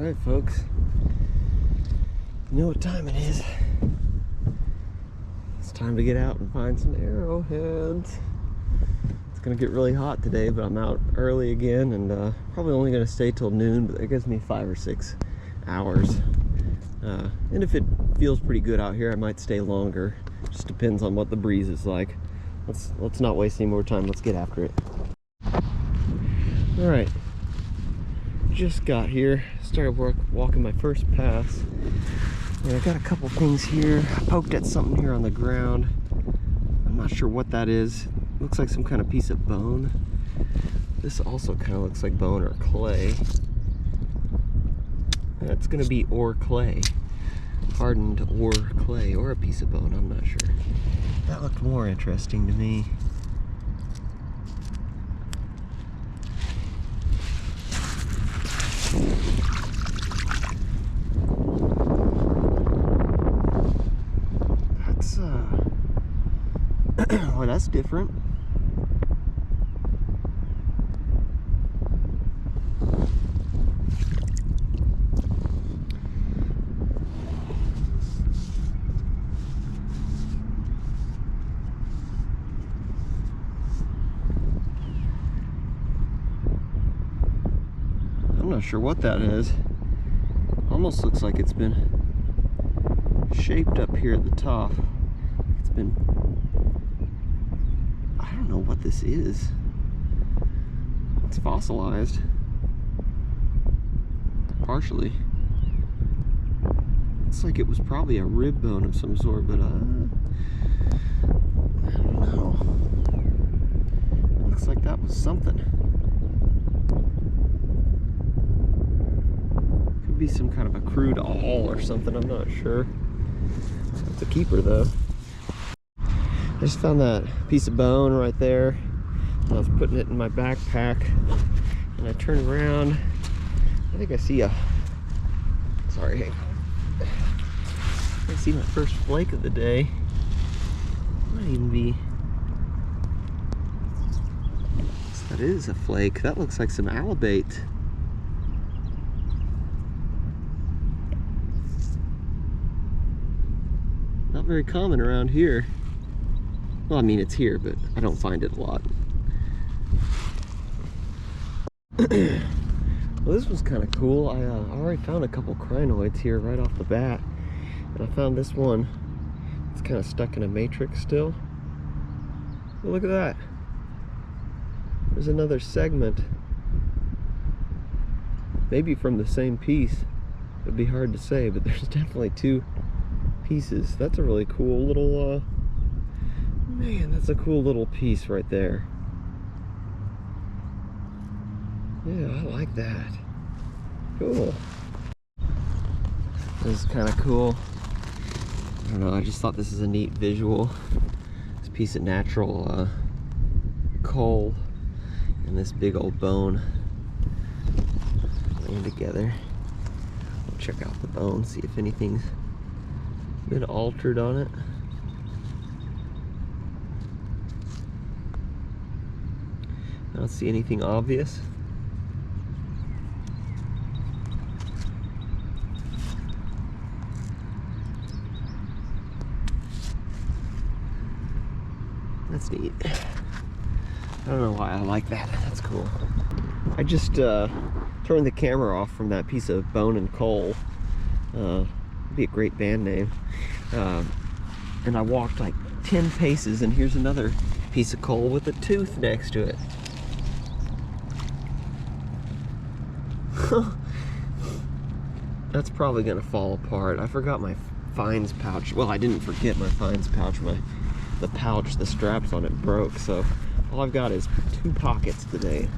Alright folks, you know what time it is. It's time to get out and find some arrowheads. It's gonna get really hot today, but I'm out early again and probably only gonna stay till noon, but that gives me 5 or 6 hours. And if it feels pretty good out here, I might stay longer. Just depends on what the breeze is like. Let's not waste any more time. Let's get after it. Alright, just got here, started walking my first pass, and I got a couple things here. I poked at something here on the ground. I'm not sure what that is. Looks like some kind of piece of bone. This also kind of looks like bone or clay. That's gonna be ore clay, hardened ore clay, or a piece of bone, I'm not sure. That looked more interesting to me. That's well, that's different. I'm not sure what that is. Almost looks like it's been shaped up here at the top. It's been, I don't know what this is. It's fossilized. Partially. Looks like it was probably a rib bone of some sort, but I don't know. Looks like that was something. Be some kind of a crude awl or something, I'm not sure. It's a keeper though. I just found that piece of bone right there. I was putting it in my backpack and I turned around. I think I see a, sorry, hang on. I see my first flake of the day. Might even be, that is a flake. That looks like some alibate. Not very common around here. Well, I mean, it's here, but I don't find it a lot. Well, this was kind of cool. I already found a couple crinoids here right off the bat. And I found this one. It's kind of stuck in a matrix still. Well, look at that. There's another segment. Maybe from the same piece. It'd be hard to say, but there's definitely two pieces. That's a really cool little man, that's a cool little piece right there. Yeah, I like that. Cool. This is kind of cool. I don't know, I just thought this is a neat visual. This piece of natural coal and this big old bone laying together. I'll check out the bone, see if anything's been altered on it. I don't see anything obvious. That's neat. I don't know why I like that. That's cool. I just turned the camera off from that piece of bone and coal. Be a great band name. And I walked like 10 paces and here's another piece of coal with a tooth next to it. That's probably gonna fall apart. I forgot my fines pouch. Well, I didn't forget my fines pouch. The pouch, the straps on it broke, so all I've got is 2 pockets today.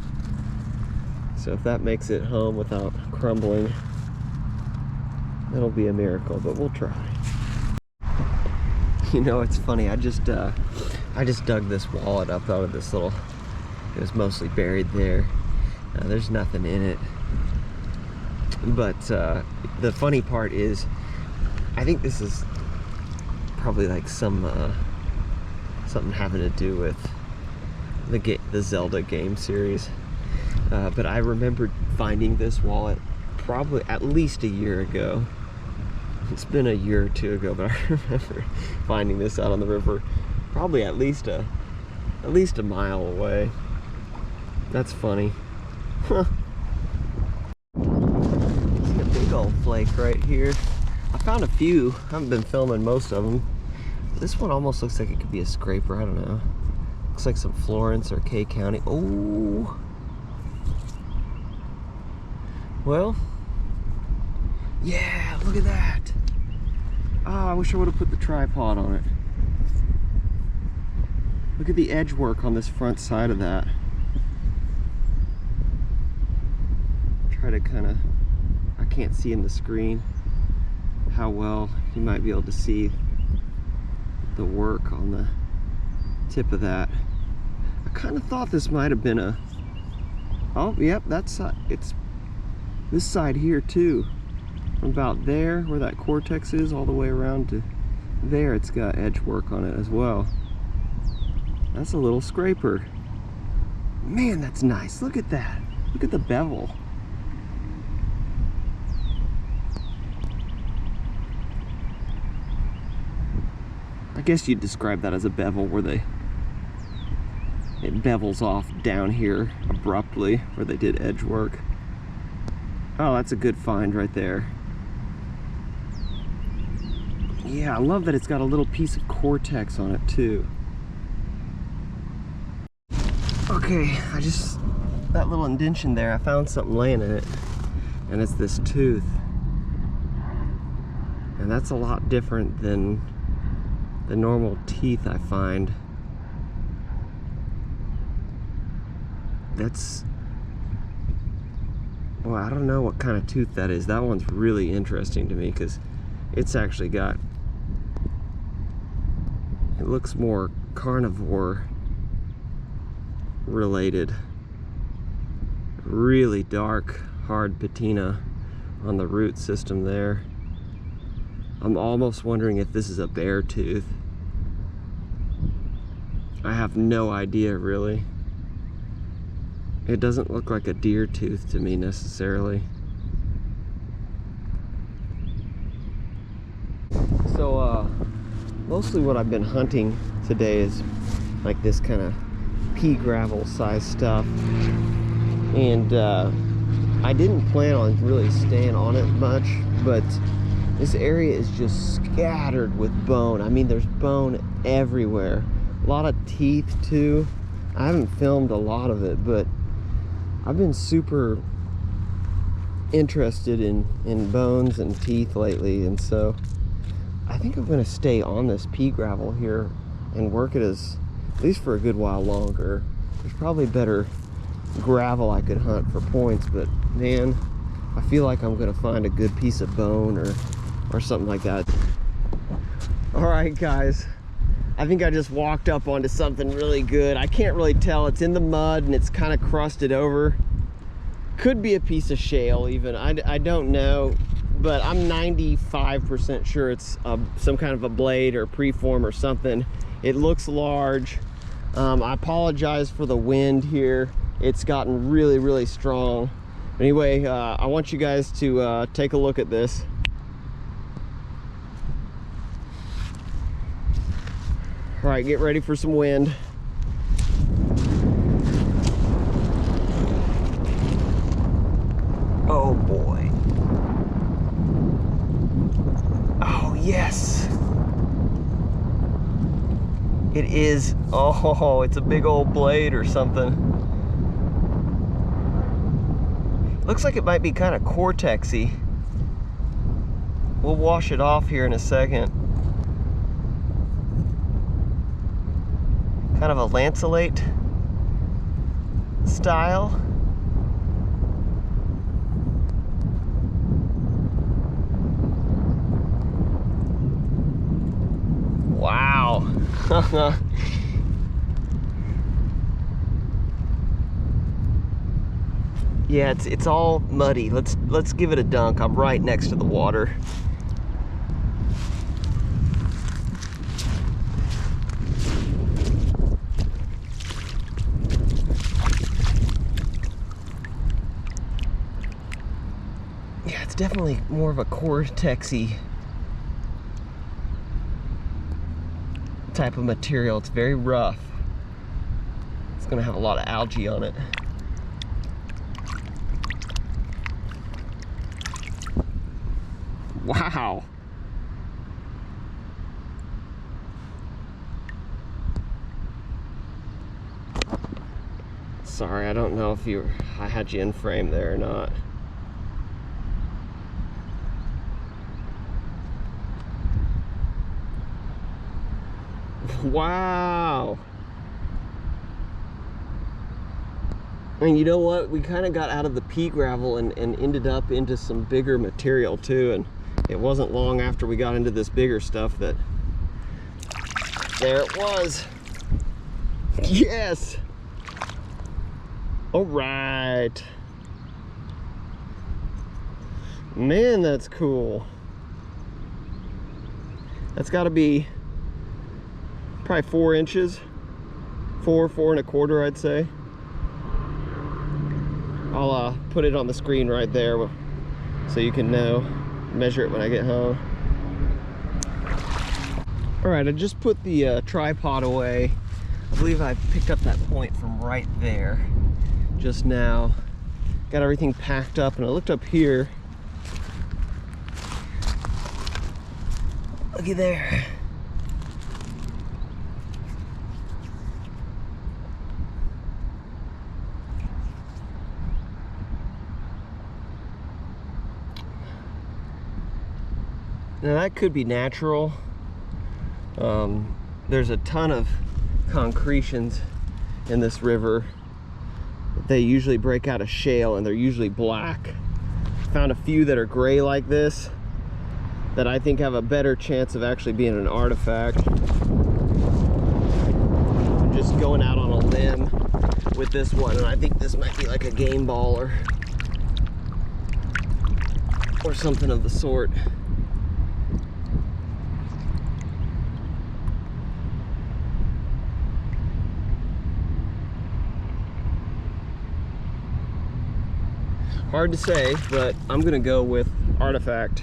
So if that makes it home without crumbling, that'll be a miracle, but we'll try. You know, it's funny, I just dug this wallet up out of this little, it was mostly buried there. There's nothing in it. But the funny part is, I think this is probably like some something having to do with the Zelda game series. But I remembered finding this wallet probably at least a year ago. It's been a year or two ago, but I remember finding this out on the river probably at least a mile away. That's funny. Huh. See a big old flake right here. I found a few. I haven't been filming most of them. This one almost looks like it could be a scraper. I don't know. Looks like some Florence or K County. Oh. Well. Yeah, look at that. Oh, I wish I would have put the tripod on it. Look at the edge work on this front side of that. Try to kind of, I can't see in the screen how well you might be able to see the work on the tip of that. I kind of thought this might have been a, oh, yep, that's, it's this side here too. From about there, where that cortex is, all the way around to there, it's got edge work on it as well. That's a little scraper. Man, that's nice. Look at that. Look at the bevel. I guess you'd describe that as a bevel, where it bevels off down here abruptly, where they did edge work. Oh, that's a good find right there. Yeah, I love that it's got a little piece of cortex on it too. Okay, that little indention there, I found something laying in it, and it's this tooth. And that's a lot different than the normal teeth I find. That's, well, I don't know what kind of tooth that is. That one's really interesting to me because it's actually got, it looks more carnivore related. Really dark, hard patina on the root system there. I'm almost wondering if this is a bear tooth. I have no idea really. It doesn't look like a deer tooth to me necessarily. So mostly what I've been hunting today is like this kind of pea gravel size stuff, and I didn't plan on really staying on it much, but this area is just scattered with bone. I mean, there's bone everywhere. A lot of teeth too. I haven't filmed a lot of it, but I've been super interested in bones and teeth lately, and so I think I'm gonna stay on this pea gravel here and work it at least for a good while longer. There's probably better gravel I could hunt for points, but man, I feel like I'm gonna find a good piece of bone or something like that. All right, guys, I think I just walked up onto something really good. I can't really tell. It's in the mud and it's kind of crusted over. Could be a piece of shale even. I don't know, but I'm 95% sure it's some kind of a blade or preform or something. It looks large. I apologize for the wind here. It's gotten really, really strong. Anyway, I want you guys to take a look at this. All right, get ready for some wind. Oh boy. Oh yes. It is. Oh, it's a big old blade or something. Looks like it might be kind of cortex-y. We'll wash it off here in a second. Kind of a lanceolate style. Wow. Yeah, it's all muddy. Let's give it a dunk. I'm right next to the water. definitely more of a cortex-y type of material. It's very rough. It's gonna have a lot of algae on it. Wow. Sorry, I don't know if I had you in frame there or not. Wow. And you know what? We kind of got out of the pea gravel and ended up into some bigger material too. And it wasn't long after we got into this bigger stuff that there it was. Yes. All right. Man, that's cool. That's got to be probably 4 inches. 4 1/4, I'd say. I'll put it on the screen right there so you can measure it when I get home. All right, I just put the tripod away. I believe I picked up that point from right there just now. Got everything packed up, and I looked up here. Looky there. Now that could be natural. There's a ton of concretions in this river. They usually break out of shale, and they're usually black. Found a few that are gray like this that I think have a better chance of actually being an artifact. I'm just going out on a limb with this one, and I think this might be like a game ball or something of the sort. Hard to say, but I'm gonna go with artifact.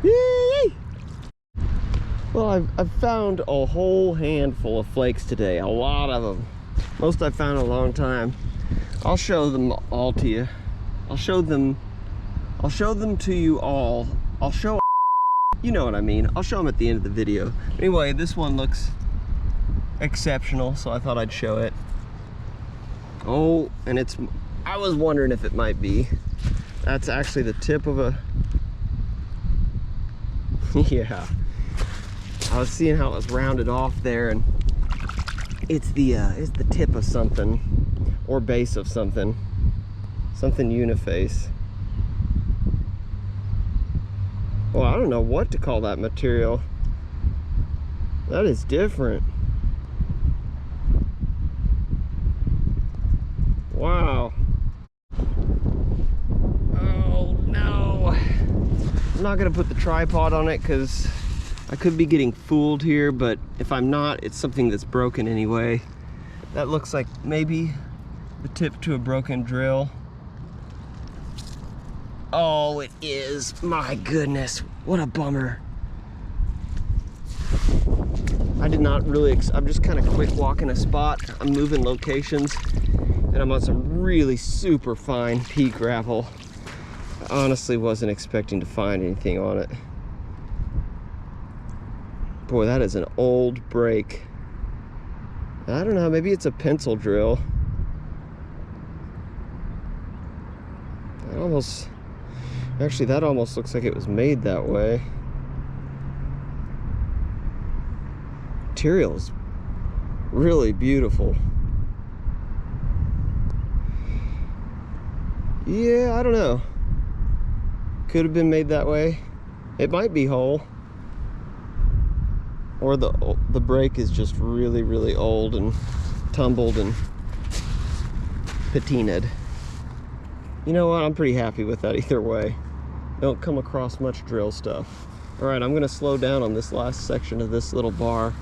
Yay! Well, I've found a whole handful of flakes today, a lot of them. Most I've found in a long time. I'll show them all to you. I'll show them to you all. You know what I mean. I'll show them at the end of the video. Anyway, this one looks exceptional, so I thought I'd show it. Oh, and I was wondering if it might be. That's actually the tip of a yeah, I was seeing how it was rounded off there, and it's the tip of something, or base of something uniface. Well, I don't know what to call that material. That is different. Wow. Oh no. I'm not gonna put the tripod on it because I could be getting fooled here, but if I'm not, it's something that's broken anyway. That looks like maybe the tip to a broken drill. Oh, it is. My goodness, what a bummer. I did not really, I'm just kind of quick walking a spot. I'm moving locations, and I'm on some really super fine pea gravel. I honestly wasn't expecting to find anything on it. Boy, that is an old break. I don't know, maybe it's a pencil drill. Actually, that almost looks like it was made that way. Material is really beautiful. Yeah, I don't know. Could have been made that way. It might be whole. Or the break is just really, really old and tumbled and patinaed. You know what? I'm pretty happy with that either way. Don't come across much drill stuff. All right, I'm gonna slow down on this last section of this little bar,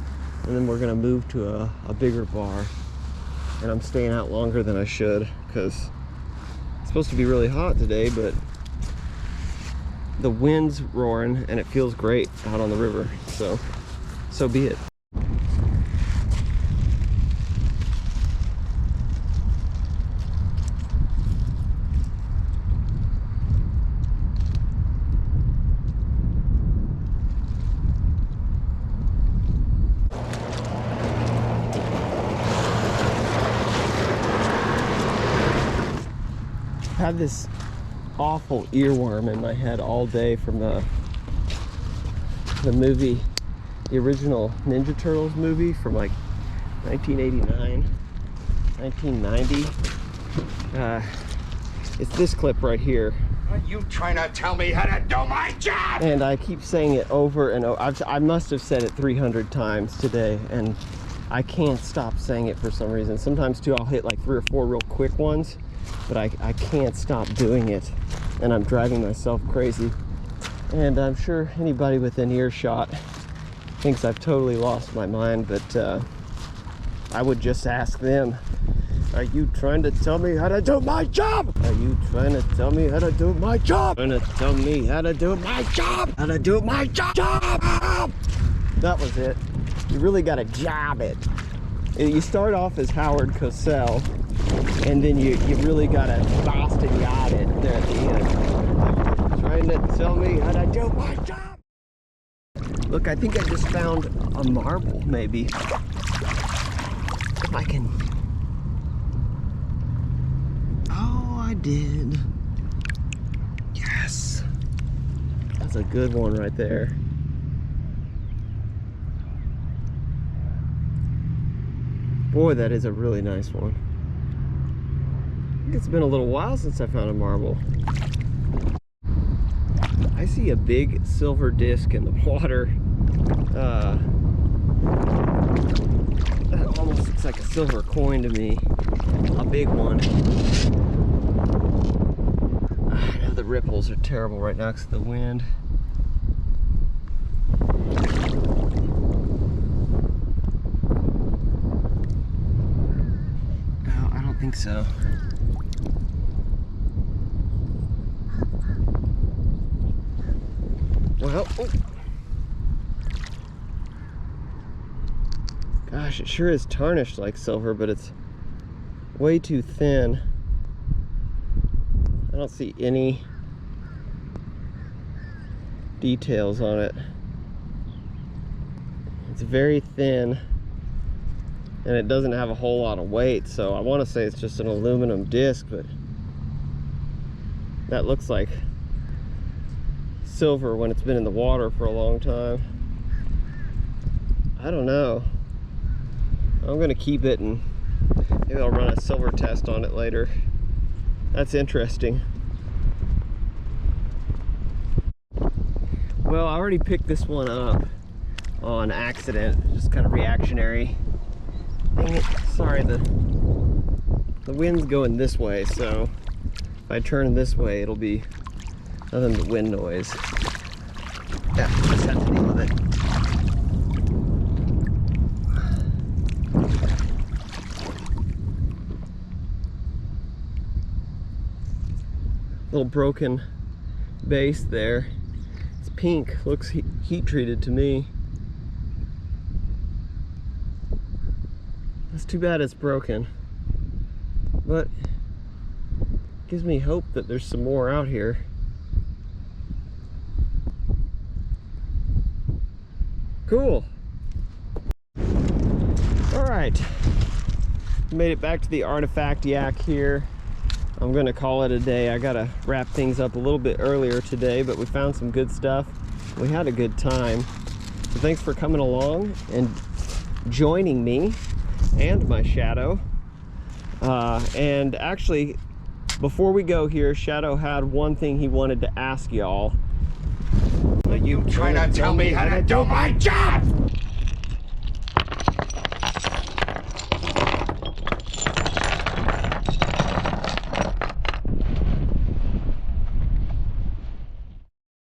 and then we're gonna move to a bigger bar. and I'm staying out longer than I should because it's supposed to be really hot today, but the wind's roaring and it feels great out on the river, so be it. I had this awful earworm in my head all day from the movie, the original Ninja Turtles movie from like 1989, 1990. It's this clip right here. Are you trying to tell me how to do my job? And I keep saying it over and over. I must have said it 300 times today, and I can't stop saying it for some reason. Sometimes too, I'll hit like 3 or 4 real quick ones, but I can't stop doing it, and I'm driving myself crazy. And I'm sure anybody within earshot thinks I've totally lost my mind, but I would just ask them, are you trying to tell me how to do my job? Are you trying to tell me how to do my job? Trying to tell me how to do my job? How to do my job? That was it. You really gotta job it. You start off as Howard Cosell, and then you really gotta Boston yacht it there at the end. Trying to tell me how to do my job. Look, I think I just found a marble, maybe. If I can. Oh, I did. Yes. That's a good one right there. Boy, that is a really nice one. I think it's been a little while since I found a marble. I see a big silver disc in the water. That almost looks like a silver coin to me. A big one. I know the ripples are terrible right now because of the wind. No, I don't think so. Well, oh. Gosh, it sure is tarnished like silver, but it's way too thin. I don't see any details on it. It's very thin, and it doesn't have a whole lot of weight, so I want to say it's just an aluminum disc, but that looks like silver when it's been in the water for a long time. I don't know. I'm gonna keep it, and maybe I'll run a silver test on it later. That's interesting. Well, I already picked this one up on accident, just kind of reactionary. Dang it, sorry, the wind's going this way, so if I turn this way, it'll be nothing but wind noise. Yeah, just have to deal with it. Little broken base there. It's pink, looks heat treated to me. It's too bad it's broken, but gives me hope that there's some more out here. Cool. All right, made it back to the artifact yak here. I'm gonna call it a day. I gotta wrap things up a little bit earlier today, but we found some good stuff. We had a good time. So thanks for coming along and joining me and my Shadow. And actually, before we go here, Shadow had one thing he wanted to ask y'all. Are you trying to tell me how to do my job?